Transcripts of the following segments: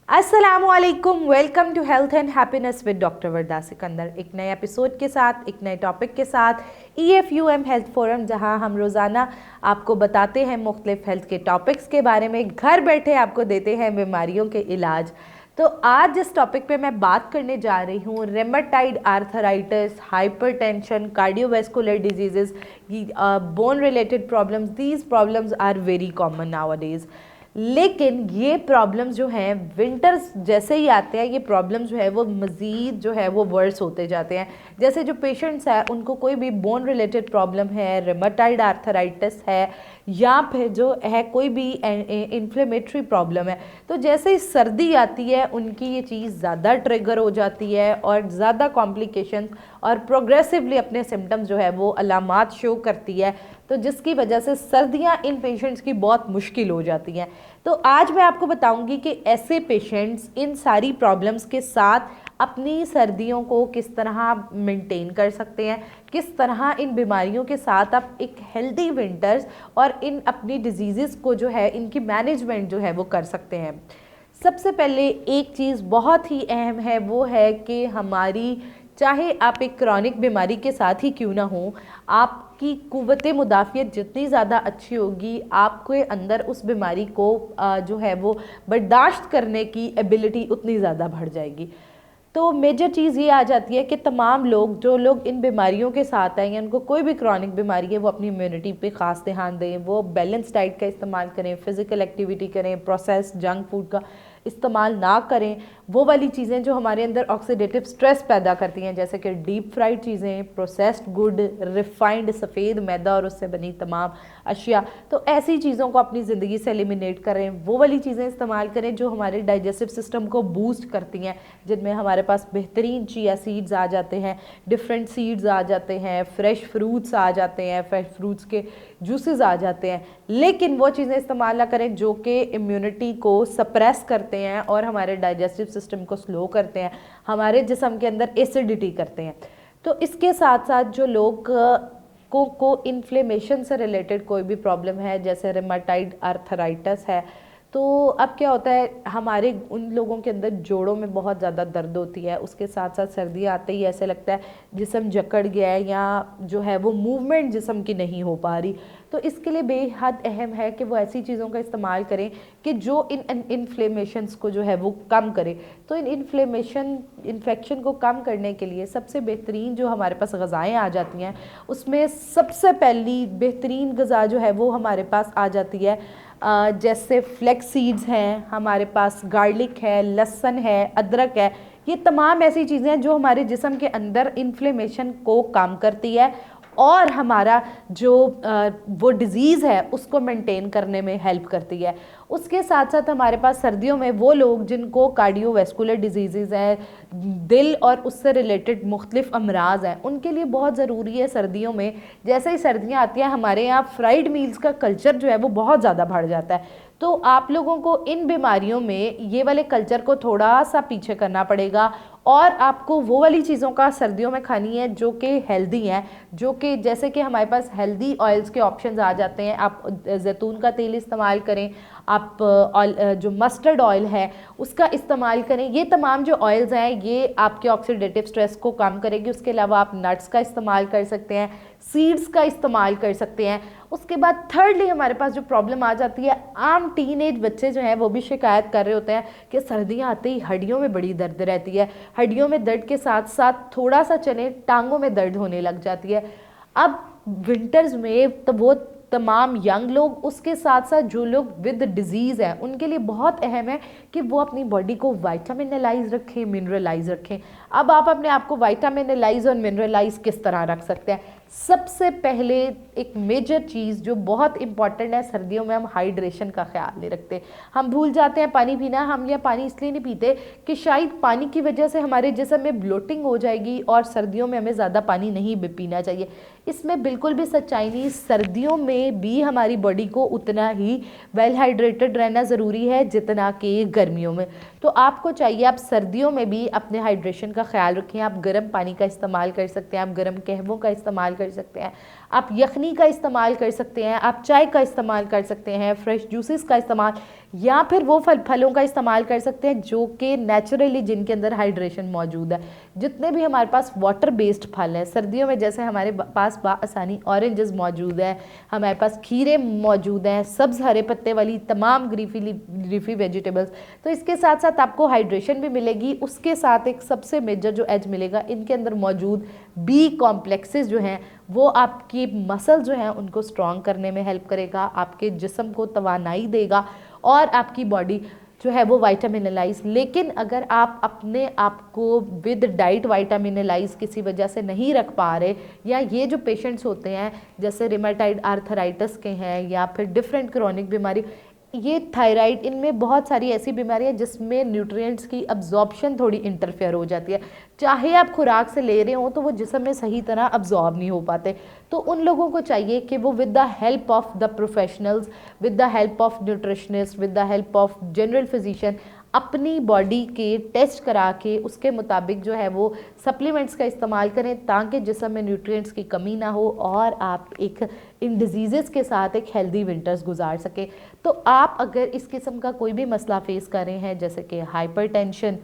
अस्सलामुअलैकुम, welcome to health and happiness with doctor Varda Sikandar. एक नए एपिसोड के साथ, एक नए टॉपिक के साथ EFUM हेल्थ फोरम, जहां हम रोज़ाना आपको बताते हैं मुख्तलिफ हेल्थ के टॉपिक्स के बारे में, घर बैठे आपको देते हैं बीमारियों के इलाज। तो आज जिस टॉपिक पे मैं बात करने जा रही हूँ, rheumatoid arthritis, hypertension, cardiovascular diseases, bone related problems. These problems are very common nowadays. लेकिन ये प्रॉब्लम्स जो हैं विंटर्स जैसे ही आते हैं, ये प्रॉब्लम्स जो है वो मज़ीद जो है वो वर्स होते जाते हैं। जैसे जो पेशेंट्स हैं उनको कोई भी बोन रिलेटेड प्रॉब्लम है, रेमेटाइड आर्थराइटिस है, या फिर जो है कोई भी इन्फ्लेमेटरी प्रॉब्लम है, तो जैसे ही सर्दी आती है उनकी ये चीज़ ज़्यादा ट्रिगर हो जाती है और ज़्यादा कॉम्प्लिकेशंस और प्रोग्रेसिवली अपने सिम्टम्स जो है वो अलामात शो करती है, तो जिसकी वजह से सर्दियां इन पेशेंट्स की बहुत मुश्किल हो जाती हैं। तो आज मैं आपको बताऊंगी कि ऐसे पेशेंट्स इन सारी प्रॉब्लम्स के साथ अपनी सर्दियों को किस तरह मेंटेन कर सकते हैं, किस तरह इन बीमारियों के साथ आप एक हेल्दी विंटर्स और इन अपनी डिजीज़ को जो है इनकी मैनेजमेंट जो है वो कर सकते हैं। सबसे पहले एक चीज़ बहुत ही अहम है, वो है कि हमारी, चाहे आप एक क्रॉनिक बीमारी के साथ ही क्यों ना हो, आपकी कुव्वत मुदाफ़ियत जितनी ज़्यादा अच्छी होगी, आपके अंदर उस बीमारी को जो है वो बर्दाश्त करने की एबिलिटी उतनी ज़्यादा बढ़ जाएगी। तो मेजर चीज़ ये आ जाती है कि तमाम लोग, जो लोग इन बीमारियों के साथ हैं या उनको कोई भी क्रॉनिक बीमारी है, वो अपनी इम्यूनिटी पे ख़ास ध्यान दें, वो बैलेंस डाइट का इस्तेमाल करें, फ़िज़िकल एक्टिविटी करें, प्रोसेस्ड जंक फूड का इस्तेमाल ना करें, वो वाली चीज़ें जो हमारे अंदर ऑक्सीडेटिव स्ट्रेस पैदा करती हैं, जैसे कि डीप फ्राइड चीज़ें, प्रोसेस्ड गुड, रिफाइंड सफ़ेद मैदा और उससे बनी तमाम अशिया, तो ऐसी चीज़ों को अपनी ज़िंदगी से एलिमिनेट करें। वो वाली चीज़ें इस्तेमाल करें जो हमारे डाइजेस्टिव सिस्टम को बूस्ट करती हैं, जिनमें हमारे पास बेहतरीन चिया सीड्स आ जाते हैं, डिफरेंट सीड्स आ जाते हैं, फ्रेश फ्रूट्स आ जाते हैं, फ्रेश फ्रूट्स के जूसेस आ जाते हैं। लेकिन वो चीज़ें इस्तेमाल ना करें जो कि इम्यूनिटी को सप्रेस करते हैं और हमारे डाइजेस्टिव सिस्टम को स्लो करते हैं, हमारे जिस्म के अंदर एसिडिटी करते हैं। तो इसके साथ साथ जो लोग को इन्फ्लेमेशन से रिलेटेड कोई भी प्रॉब्लम है, जैसे रेमेटाइड आर्थराइटिस है, तो अब क्या होता है, हमारे उन लोगों के अंदर जोड़ों में बहुत ज़्यादा दर्द होती है, उसके साथ साथ सर्दी आते ही ऐसे लगता है जिस्म जकड़ गया है या जो है वो मूवमेंट जिस्म की नहीं हो पा रही। तो इसके लिए बेहद अहम है कि वो ऐसी चीज़ों का इस्तेमाल करें कि जो इन इन्फ्लेमेशंस को जो है वो कम करे। तो इन इन्फेक्शन को कम करने के लिए सबसे बेहतरीन जो हमारे पास ग़िज़ाएँ आ जाती हैं, उसमें सबसे पहली बेहतरीन ग़िज़ा जो है वो हमारे पास आ जाती है, जैसे फ्लैक्स सीड्स हैं, हमारे पास गार्लिक है, लहसुन है, अदरक है। ये तमाम ऐसी चीज़ें हैं जो हमारे जिस्म के अंदर इन्फ्लेमेशन को कम करती है और हमारा जो वो डिज़ीज़ है उसको मेंटेन करने में हेल्प करती है। उसके साथ साथ हमारे पास सर्दियों में वो लोग जिनको कार्डियोवैस्कुलर डिजीज़ हैं, दिल और उससे रिलेटेड मुख्तलिफ अमराज हैं, उनके लिए बहुत ज़रूरी है सर्दियों में, जैसे ही सर्दियाँ आती हैं हमारे यहाँ फ्राइड मील्स का कल्चर जो है वो बहुत ज़्यादा बढ़ जाता है। तो आप लोगों को इन बीमारियों में ये वाले कल्चर को थोड़ा सा पीछे करना पड़ेगा और आपको वो वाली चीज़ों का सर्दियों में खानी है जो कि हेल्दी हैं, जो कि जैसे कि हमारे पास हेल्दी ऑयल्स के ऑप्शंस आ जाते हैं। आप जैतून का तेल इस्तेमाल करें, आप जो मस्टर्ड ऑयल है उसका इस्तेमाल करें। ये तमाम जो ऑयल्स हैं ये आपके ऑक्सीडेटिव स्ट्रेस को कम करेगी। उसके अलावा आप नट्स का इस्तेमाल कर सकते हैं, सीड्स का इस्तेमाल कर सकते हैं। उसके बाद थर्डली हमारे पास जो प्रॉब्लम आ जाती है, आम टीनेज बच्चे जो हैं वो भी शिकायत कर रहे होते हैं कि सर्दियाँ आते ही हड्डियों में बड़ी दर्द रहती है, हड्डियों में दर्द के साथ साथ थोड़ा सा चले टांगों में दर्द होने लग जाती है। अब विंटर्स में तो वो तमाम यंग लोग, उसके साथ साथ जो लोग विद डिजीज़ हैं, उनके लिए बहुत अहम है कि वो अपनी बॉडी को वाइटामिनलाइज रखें, मिनरलाइज रखें। अब आप अपने आप को वाइटामिनलाइज और मिनरलाइज किस तरह रख सकते हैं? सबसे पहले एक मेजर चीज़ जो बहुत इंपॉर्टेंट है, सर्दियों में हम हाइड्रेशन का ख्याल नहीं रखते, हम भूल जाते हैं पानी पीना। हम ये पानी इसलिए नहीं पीते कि शायद पानी की वजह से हमारे जिस्म में ब्लोटिंग हो जाएगी और सर्दियों में हमें ज़्यादा पानी नहीं पीना चाहिए। इसमें बिल्कुल भी सच्चाई नहीं। सर्दियों में भी हमारी बॉडी को उतना ही वेल हाइड्रेटेड रहना ज़रूरी है जितना कि गर्मियों में। तो आपको चाहिए आप सर्दियों में भी अपने हाइड्रेशन का ख्याल रखें। आप गर्म पानी का इस्तेमाल कर सकते हैं, आप गर्म कहवों का इस्तेमाल कर सकते हैं, आप यखनी का इस्तेमाल कर सकते हैं, आप चाय का इस्तेमाल कर सकते हैं, फ्रेश जूसेस का इस्तेमाल, या फिर वो फलों का इस्तेमाल कर सकते हैं जो कि नेचुरली जिनके अंदर हाइड्रेशन मौजूद है। जितने भी हमारे पास वाटर बेस्ड फल हैं, सर्दियों में जैसे हमारे पास बासानी ऑरेंजेस मौजूद है, हमारे पास खीरे मौजूद हैं, सब्ज़ हरे पत्ते वाली तमाम लीफी वेजिटेबल्स, तो इसके साथ साथ आपको हाइड्रेशन भी मिलेगी। उसके साथ एक सबसे मेजर जो एज मिलेगा, इनके अंदर मौजूद बी कॉम्प्लेक्सेस जो हैं वो आपकी मसल जो हैं उनको स्ट्रॉन्ग करने में हेल्प करेगा, आपके जिस्म को तवानाई देगा और आपकी बॉडी जो है वो वाइटामिनलाइज। लेकिन अगर आप अपने आप को विद डाइट वाइटामिनलाइज किसी वजह से नहीं रख पा रहे, या ये जो पेशेंट्स होते हैं जैसे रिमेटाइड आर्थराइटिस के हैं या फिर डिफरेंट क्रोनिक बीमारी, ये थायराइड, इनमें बहुत सारी ऐसी बीमारियां जिसमें न्यूट्रिएंट्स की अब्जॉर्प्शन थोड़ी इंटरफेयर हो जाती है। चाहे आप खुराक से ले रहे हो तो वो जिस्म में सही तरह अब्जॉर्ब नहीं हो पाते। तो उन लोगों को चाहिए कि वो with the help of the professionals, with the help of nutritionist, with the help of general physician अपनी बॉडी के टेस्ट करा के उसके मुताबिक जो है वो सप्लीमेंट्स का इस्तेमाल करें, ताकि जिस्म में न्यूट्रिएंट्स की कमी ना हो और आप एक इन डिजीज़ के साथ एक हेल्दी विंटर्स गुजार सके। तो आप अगर इस किस्म का कोई भी मसला फेस कर रहे हैं, जैसे कि हाइपरटेंशन,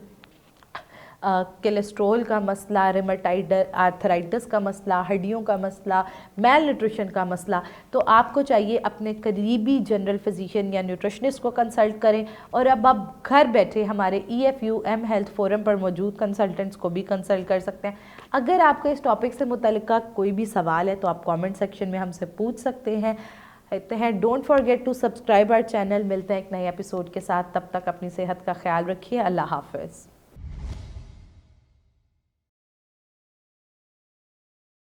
कोलेस्ट्रॉल का मसला, रिमेटाइड आर्थराइटिस का मसला, हड्डियों का मसला, मेल न्यूट्रिशन का मसला, तो आपको चाहिए अपने करीबी जनरल फिजिशियन या न्यूट्रिशनिस्ट को कंसल्ट करें। और अब आप घर बैठे हमारे EFUM हेल्थ फोरम पर मौजूद कंसल्टेंट्स को भी कंसल्ट कर सकते हैं। अगर आपका इस टॉपिक से मुतल्लिका कोई भी सवाल है तो आप कमेंट सेक्शन में हमसे पूछ सकते हैं। कहते हैं don't forget to subscribe our channel. मिलते हैं एक नए एपिसोड के साथ, तब तक अपनी सेहत का ख्याल रखिए। अल्लाह हाफ़िज़।